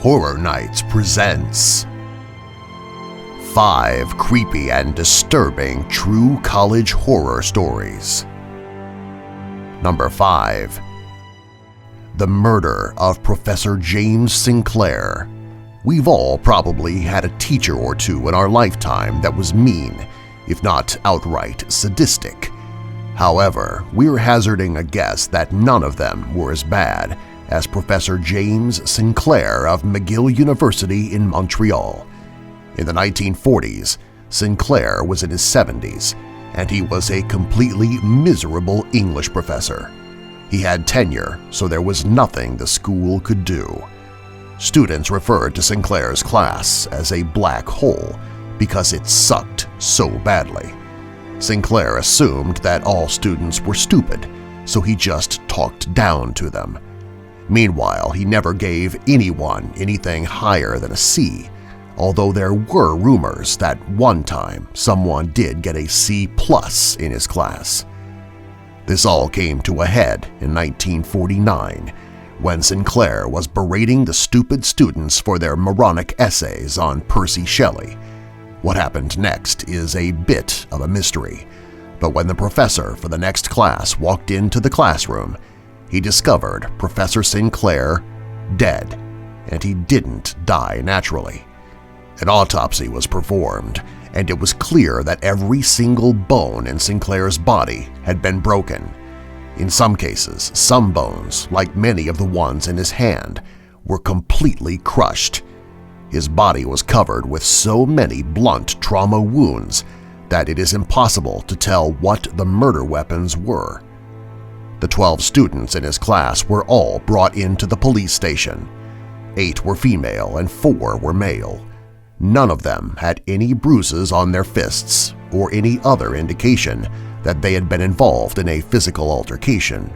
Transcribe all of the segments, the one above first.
Horror Nights presents 5 creepy and disturbing true college horror stories. Number 5. The Murder of Professor James Sinclair. We've all probably had a teacher or two in our lifetime that was mean, if not outright sadistic. However, we're hazarding a guess that none of them were as bad as Professor James Sinclair of McGill University in Montreal. In the 1940s, Sinclair was in his 70s, and he was a completely miserable English professor. He had tenure, so there was nothing the school could do. Students referred to Sinclair's class as a black hole because it sucked so badly. Sinclair assumed that all students were stupid, so he just talked down to them. Meanwhile, he never gave anyone anything higher than a C, although there were rumors that one time someone did get a C+ in his class. This all came to a head in 1949 when Sinclair was berating the stupid students for their moronic essays on Percy Shelley. What happened next is a bit of a mystery, but when the professor for the next class walked into the classroom, he discovered Professor Sinclair dead, and he didn't die naturally. An autopsy was performed, and it was clear that every single bone in Sinclair's body had been broken. In some cases, some bones, like many of the ones in his hand, were completely crushed. His body was covered with so many blunt trauma wounds that it is impossible to tell what the murder weapons were. The 12 students in his class were all brought into the police station. 8 were female and 4 were male. None of them had any bruises on their fists or any other indication that they had been involved in a physical altercation.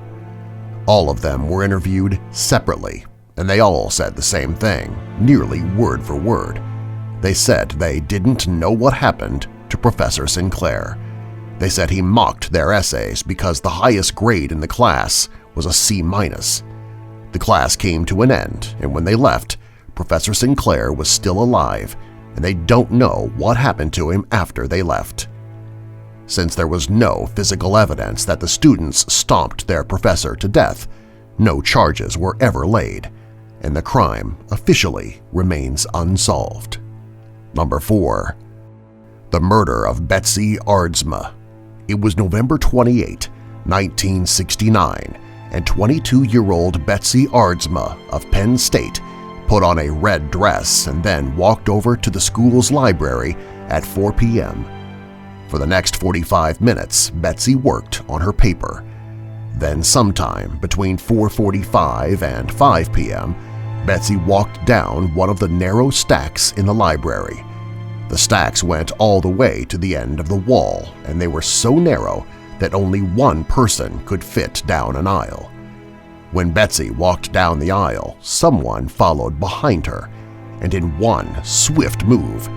All of them were interviewed separately, and they all said the same thing, nearly word for word. They said they didn't know what happened to Professor Sinclair. They said he mocked their essays because the highest grade in the class was a C-. The class came to an end, and when they left, Professor Sinclair was still alive, and they don't know what happened to him after they left. Since there was no physical evidence that the students stomped their professor to death, no charges were ever laid, and the crime officially remains unsolved. Number 4. The Murder of Betsy Aardsma. It was November 28, 1969, and 22-year-old Betsy Aardsma of Penn State put on a red dress and then walked over to the school's library at 4 p.m. For the next 45 minutes, Betsy worked on her paper. Then sometime between 4:45 and 5 p.m., Betsy walked down one of the narrow stacks in the library. The stacks went all the way to the end of the wall, and they were so narrow that only one person could fit down an aisle. When Betsy walked down the aisle, someone followed behind her, and in one swift move,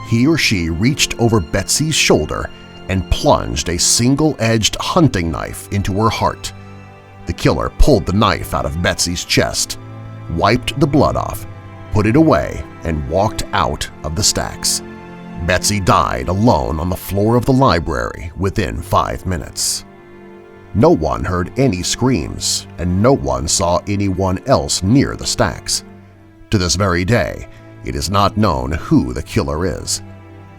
he or she reached over Betsy's shoulder and plunged a single-edged hunting knife into her heart. The killer pulled the knife out of Betsy's chest, wiped the blood off, put it away, and walked out of the stacks. Betsy died alone on the floor of the library within 5 minutes. No one heard any screams, and no one saw anyone else near the stacks. To this very day, it is not known who the killer is.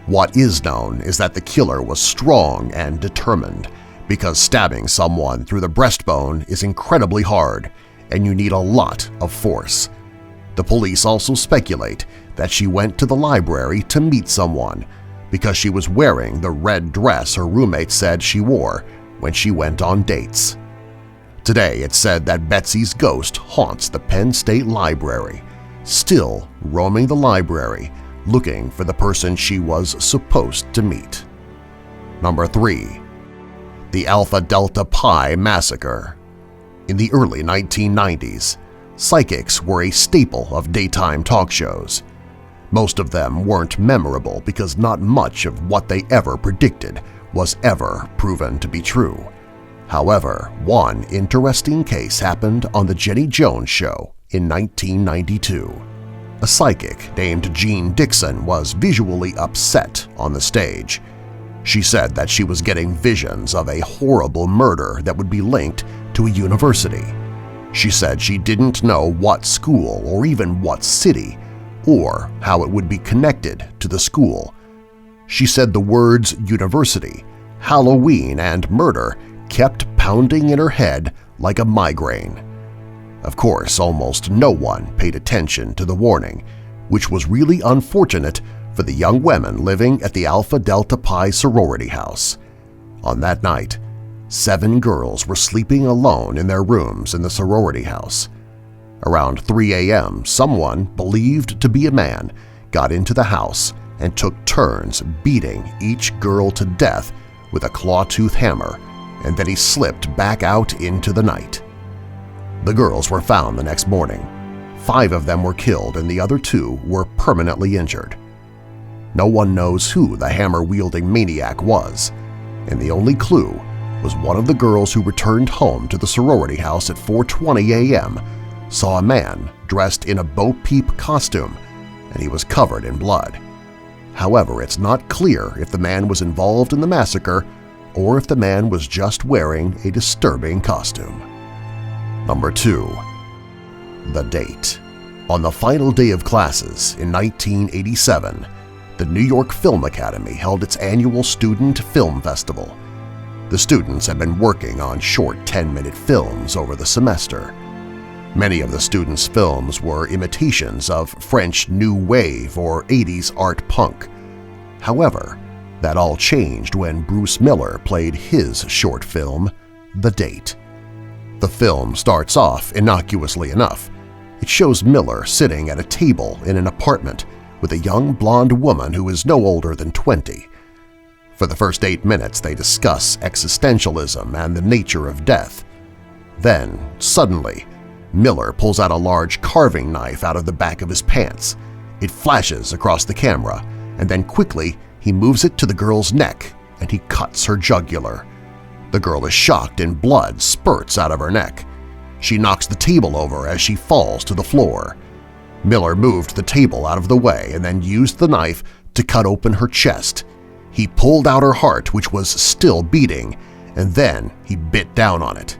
What is known is that the killer was strong and determined, because stabbing someone through the breastbone is incredibly hard, and you need a lot of force. The police also speculate that she went to the library to meet someone because she was wearing the red dress her roommate said she wore when she went on dates. Today it's said that Betsy's ghost haunts the Penn State Library, still roaming the library looking for the person she was supposed to meet. Number 3. The Alpha Delta Pi Massacre. In the early 1990s, psychics were a staple of daytime talk shows. Most of them weren't memorable because not much of what they ever predicted was ever proven to be true. However, one interesting case happened on The Jenny Jones Show in 1992. A psychic named Jean Dixon was visually upset on the stage. She said that she was getting visions of a horrible murder that would be linked to a university. She said she didn't know what school or even what city or how it would be connected to the school. She said the words university, Halloween, and murder kept pounding in her head like a migraine. Of course, almost no one paid attention to the warning, which was really unfortunate for the young women living at the Alpha Delta Pi sorority house. On that night, 7 girls were sleeping alone in their rooms in the sorority house. Around 3 a.m., someone, believed to be a man, got into the house and took turns beating each girl to death with a claw-tooth hammer, and then he slipped back out into the night. The girls were found the next morning. 5 of them were killed and the other 2 were permanently injured. No one knows who the hammer-wielding maniac was, and the only clue was one of the girls who returned home to the sorority house at 4:20 a.m. saw a man dressed in a Bo-Peep costume, and he was covered in blood. However, it's not clear if the man was involved in the massacre or if the man was just wearing a disturbing costume. Number 2. The Date. On the final day of classes in 1987, the New York Film Academy held its annual Student Film Festival. The students had been working on short 10-minute films over the semester. Many of the students' films were imitations of French New Wave or 80s art punk. However, that all changed when Bruce Miller played his short film, The Date. The film starts off innocuously enough. It shows Miller sitting at a table in an apartment with a young blonde woman who is no older than 20. For the first 8 minutes, they discuss existentialism and the nature of death. Then, suddenly, Miller pulls out a large carving knife out of the back of his pants. It flashes across the camera, and then quickly he moves it to the girl's neck and he cuts her jugular. The girl is shocked and blood spurts out of her neck. She knocks the table over as she falls to the floor. Miller moved the table out of the way and then used the knife to cut open her chest. He pulled out her heart, which was still beating, and then he bit down on it.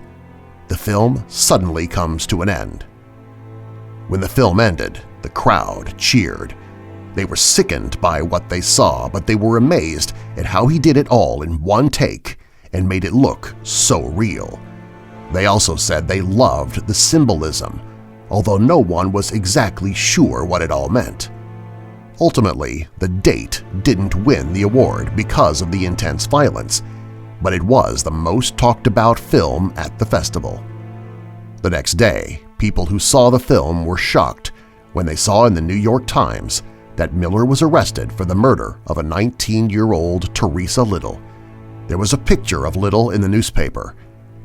The film suddenly comes to an end. When the film ended, the crowd cheered. They were sickened by what they saw, but they were amazed at how he did it all in one take and made it look so real. They also said they loved the symbolism, although no one was exactly sure what it all meant. Ultimately, The Date didn't win the award because of the intense violence, but it was the most talked about film at the festival. The next day, people who saw the film were shocked when they saw in the New York Times that Miller was arrested for the murder of a 19-year-old Teresa Little. There was a picture of Little in the newspaper,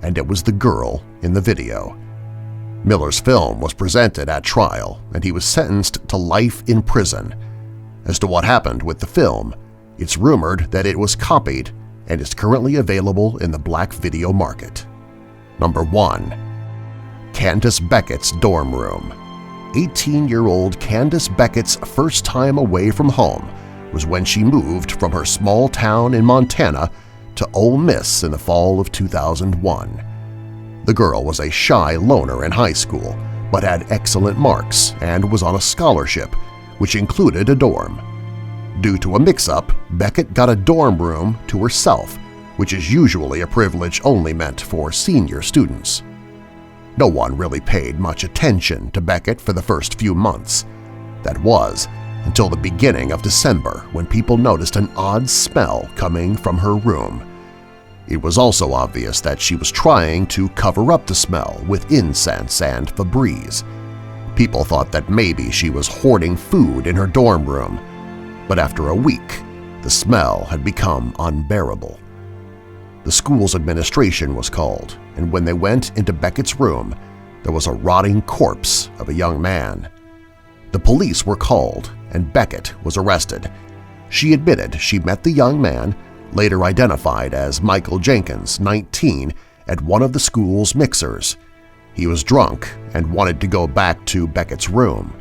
and it was the girl in the video. Miller's film was presented at trial, and he was sentenced to life in prison. As to what happened with the film, it's rumored that it was copied and is currently available in the black video market. Number 1. Candice Beckett's dorm room. 18-year-old Candice Beckett's first time away from home was when she moved from her small town in Montana to Ole Miss in the fall of 2001. The girl was a shy loner in high school but had excellent marks and was on a scholarship, which included a dorm. Due to a mix-up, Beckett got a dorm room to herself, which is usually a privilege only meant for senior students. No one really paid much attention to Beckett for the first few months. That was until the beginning of December when people noticed an odd smell coming from her room. It was also obvious that she was trying to cover up the smell with incense and Febreze. People thought that maybe she was hoarding food in her dorm room, but after a week, the smell had become unbearable. The school's administration was called, and when they went into Beckett's room, there was a rotting corpse of a young man. The police were called, and Beckett was arrested. She admitted she met the young man, later identified as Michael Jenkins, 19, at one of the school's mixers. He was drunk and wanted to go back to Beckett's room.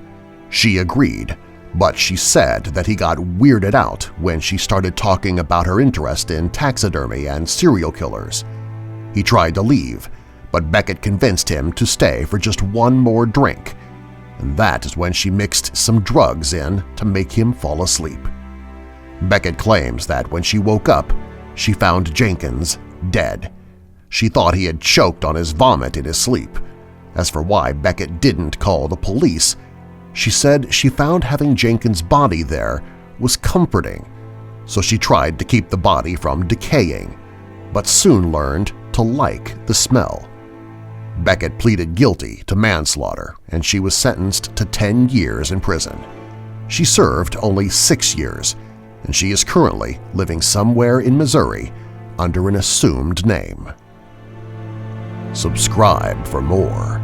She agreed, but she said that he got weirded out when she started talking about her interest in taxidermy and serial killers. He tried to leave, but Beckett convinced him to stay for just one more drink, and that is when she mixed some drugs in to make him fall asleep. Beckett claims that when she woke up, she found Jenkins dead. She thought he had choked on his vomit in his sleep. As for why Beckett didn't call the police, she said she found having Jenkins' body there was comforting, so she tried to keep the body from decaying, but soon learned to like the smell. Beckett pleaded guilty to manslaughter, and she was sentenced to 10 years in prison. She served only 6 years, and she is currently living somewhere in Missouri under an assumed name. Subscribe for more.